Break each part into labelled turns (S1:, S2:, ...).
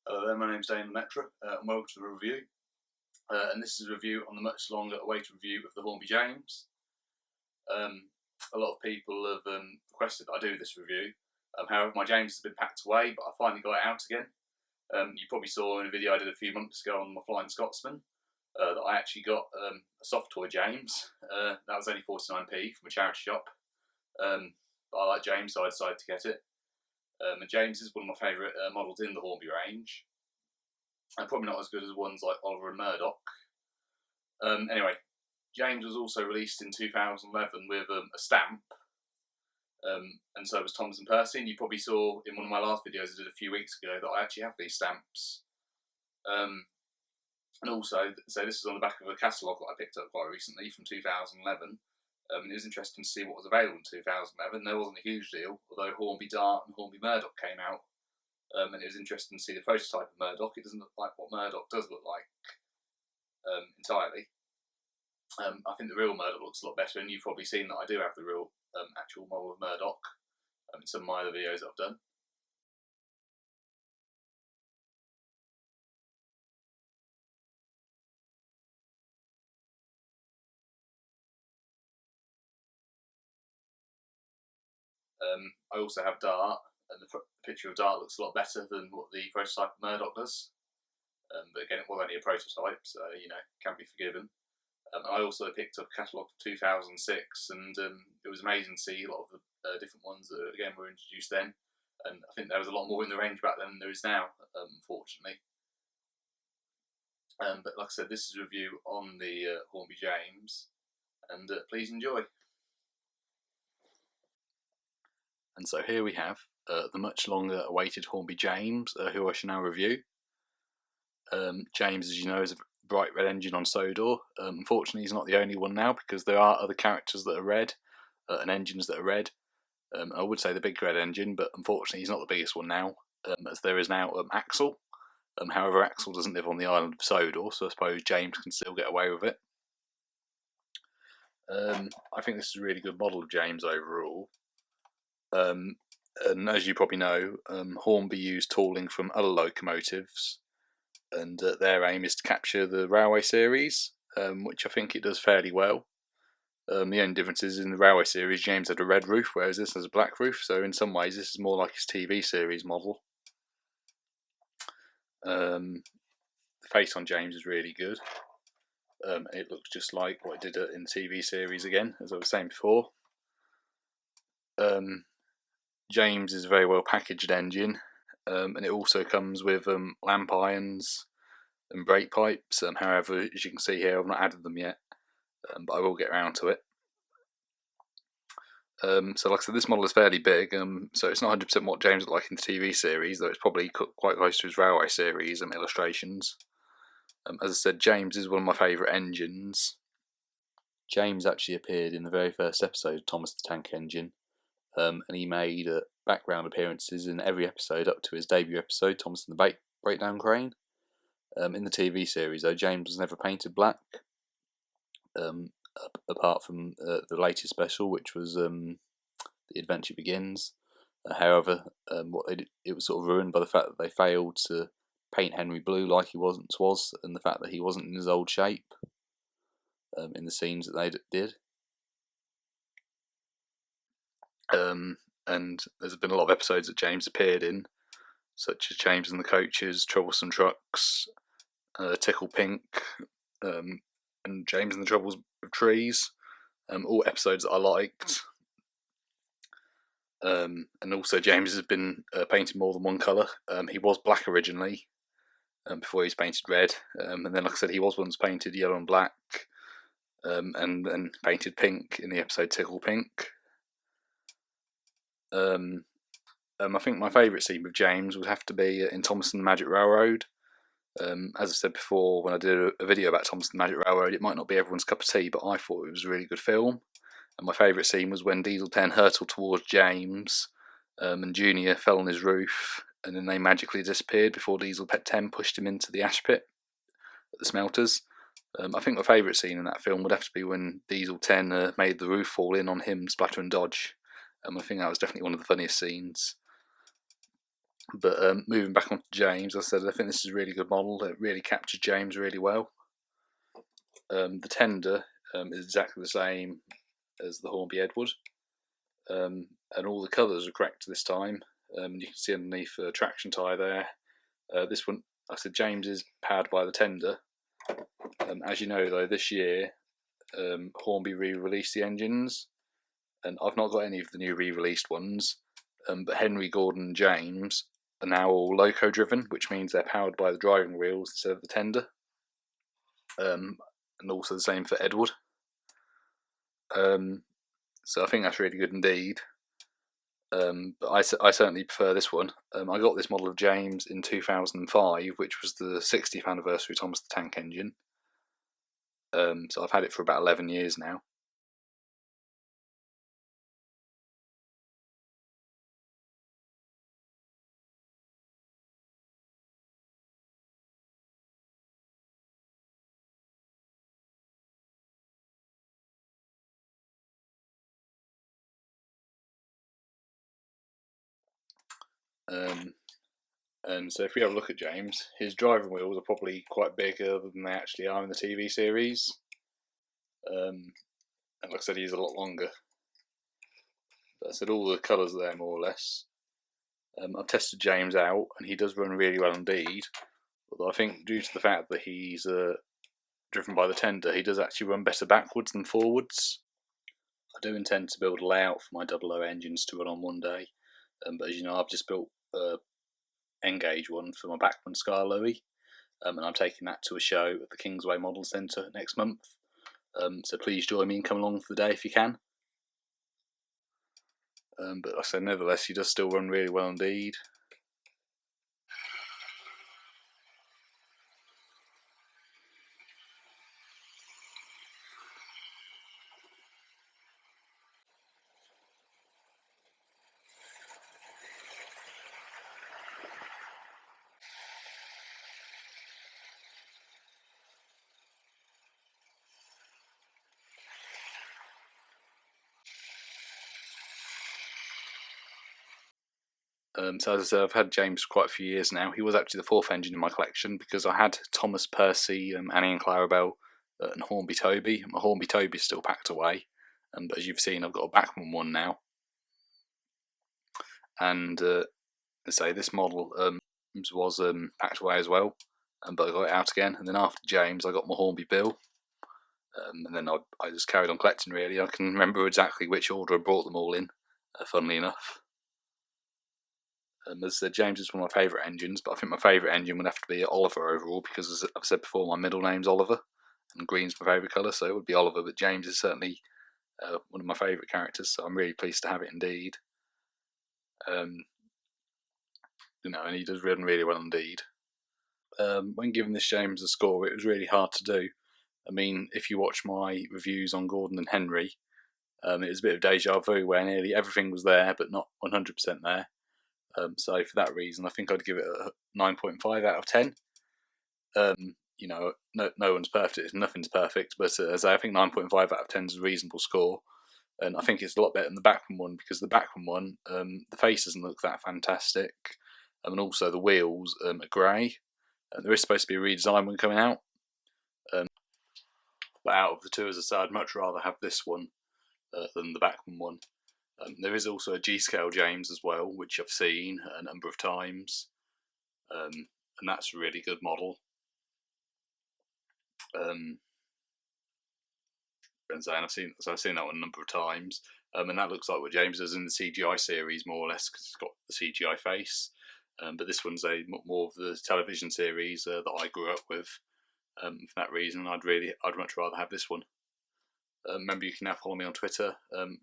S1: Hello there, my name's Dane the Metro, and welcome to the review. And this is a review on the much longer awaited review of the Hornby James. A lot of people have requested that I do this review. However, my James has been packed away, but I finally got it out again. You probably saw in a video I did a few months ago on my Flying Scotsman that I actually got a soft toy James. That was only 49p from a charity shop. But I like James, so I decided to get it. And James is one of my favourite models in the Hornby range. And probably not as good as ones like Oliver and Murdoch. Anyway, James was also released in 2011 with a stamp, and so was Thomas and Percy. And you probably saw in one of my last videos I did a few weeks ago that I actually have these stamps. And also, so this is on the back of a catalogue that I picked up quite recently from 2011. And it was interesting to see what was available in 2011. There wasn't a huge deal, although Hornby Dart and Hornby Murdoch came out. And it was interesting to see the prototype of Murdoch. It doesn't look like what Murdoch does look like entirely. I think the real Murdoch looks a lot better, and you've probably seen that I do have the real actual model of Murdoch in some of my other videos that I've done. I also have Dart, and the picture of Dart looks a lot better than what the prototype of Murdoch does. But again, it was only a prototype, so you know, can be forgiven. I also picked up a catalogue of 2006, and it was amazing to see a lot of the different ones that again were introduced then. And I think there was a lot more in the range back then than there is now, unfortunately. But like I said, this is a review on the Hornby James, and please enjoy. And so here we have the much longer awaited Hornby James, who I shall now review. James, as you know, is a bright red engine on Sodor. Unfortunately, he's not the only one now, because there are other characters that are red and engines that are red. I would say the big red engine, but unfortunately he's not the biggest one now, as there is now Axel. However, Axel doesn't live on the island of Sodor, so I suppose James can still get away with it. I think this is a really good model of James overall. And as you probably know, Hornby used tooling from other locomotives, and their aim is to capture the railway series, which I think it does fairly well. The only difference is in the railway series, James had a red roof, whereas this has a black roof, so in some ways this is more like his TV series model. The face on James is really good. It looks just like what it did in the TV series again, as I was saying before. James is a very well packaged engine, and it also comes with lamp irons and brake pipes. However, as you can see here, I've not added them yet, but I will get around to it. So like I said, this model is fairly big, so it's not 100% what James looked like in the TV series, though it's probably quite close to his railway series illustrations. As I said, James is one of my favourite engines. James actually appeared in the very first episode of Thomas the Tank Engine, and he made background appearances in every episode up to his debut episode, Thomas and the Breakdown Crane. In the TV series, though, James was never painted black, apart from the latest special, which was The Adventure Begins. However, it was sort of ruined by the fact that they failed to paint Henry blue like he was, and the fact that he wasn't in his old shape in the scenes that they did. And there's been a lot of episodes that James appeared in, such as James and the Coaches, Troublesome Trucks, Tickle Pink, and James and the Troubles with Trees. All episodes that I liked. And also James has been painted more than one colour. He was black originally, before he was painted red, and then, like I said, he was once painted yellow and black, and then painted pink in the episode Tickle Pink. I think my favourite scene with James would have to be in Thomas and the Magic Railroad. As I said before, when I did a video about Thomas and the Magic Railroad, it might not be everyone's cup of tea, but I thought it was a really good film. And my favourite scene was when Diesel 10 hurtled towards James, and Junior fell on his roof, and then they magically disappeared before Diesel 10 pushed him into the ash pit at the smelters. I think my favourite scene in that film would have to be when Diesel 10 made the roof fall in on him, splatter and dodge. I think that was definitely one of the funniest scenes. But moving back on to James, I said I think this is a really good model. It really captures James really well. The tender is exactly the same as the Hornby Edward, and all the colours are correct this time. You can see underneath the traction tyre there. This one, like I said, James is powered by the tender. As you know, though, this year Hornby re-released the engines, and I've not got any of the new re-released ones. But Henry, Gordon, and James are now all loco driven, which means they're powered by the driving wheels instead of the tender. And also the same for Edward. So I think that's really good indeed. But I certainly prefer this one. I got this model of James in 2005, which was the 60th anniversary of Thomas the Tank Engine. So I've had it for about 11 years now. And so if we have a look at James, his driving wheels are probably quite bigger than they actually are in the TV series. And like I said, he's a lot longer. But I said all the colours are there more or less. I've tested James out, and he does run really well indeed. Although I think due to the fact that he's driven by the tender, he does actually run better backwards than forwards. I do intend to build a layout for my 00 engines to run on one day. But as you know, I've just built N-gauge one for my Bachmann Sky Louis, and I'm taking that to a show at the Kingsway Model Centre next month. So please join me and come along for the day if you can. But like I said, nevertheless, he does still run really well indeed. So as I said, I've had James for quite a few years now. He was actually the 4th engine in my collection because I had Thomas, Percy, Annie and Clarabelle, and Hornby Toby. My Hornby Toby is still packed away, but as you've seen, I've got a Bachmann one now. And say this model was packed away as well, but I got it out again. And then after James, I got my Hornby Bill, and then I just carried on collecting. Really, I can remember exactly which order I brought them all in. Funnily enough. As I said, James is one of my favourite engines, but I think my favourite engine would have to be Oliver overall because, as I've said before, my middle name's Oliver, and green's my favourite colour, so it would be Oliver. But James is certainly one of my favourite characters, so I'm really pleased to have it indeed. And he does run really well indeed. When giving this James a score, it was really hard to do. I mean, if you watch my reviews on Gordon and Henry, it was a bit of deja vu where nearly everything was there, but not 100% there. So for that reason, I think I'd give it a 9.5 out of 10. No one's perfect, nothing's perfect, but as I think 9.5 out of 10 is a reasonable score. And I think it's a lot better than the Bachmann one because the Bachmann one, the face doesn't look that fantastic, and also the wheels are grey. There is supposed to be a redesign one coming out, but out of the two, as I said, I'd much rather have this one than the Bachmann one. There is also a G-scale James as well, which I've seen a number of times, and that's a really good model. And I've seen that one a number of times, and that looks like what James does in the CGI series, more or less, because it's got the CGI face. But this one's more of the television series that I grew up with. For that reason, I'd much rather have this one. Remember, you can now follow me on Twitter.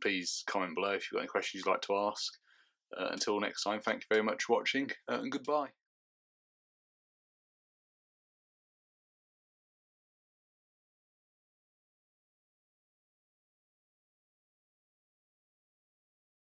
S1: Please comment below if you've got any questions you'd like to ask. Until next time, thank you very much for watching, and goodbye.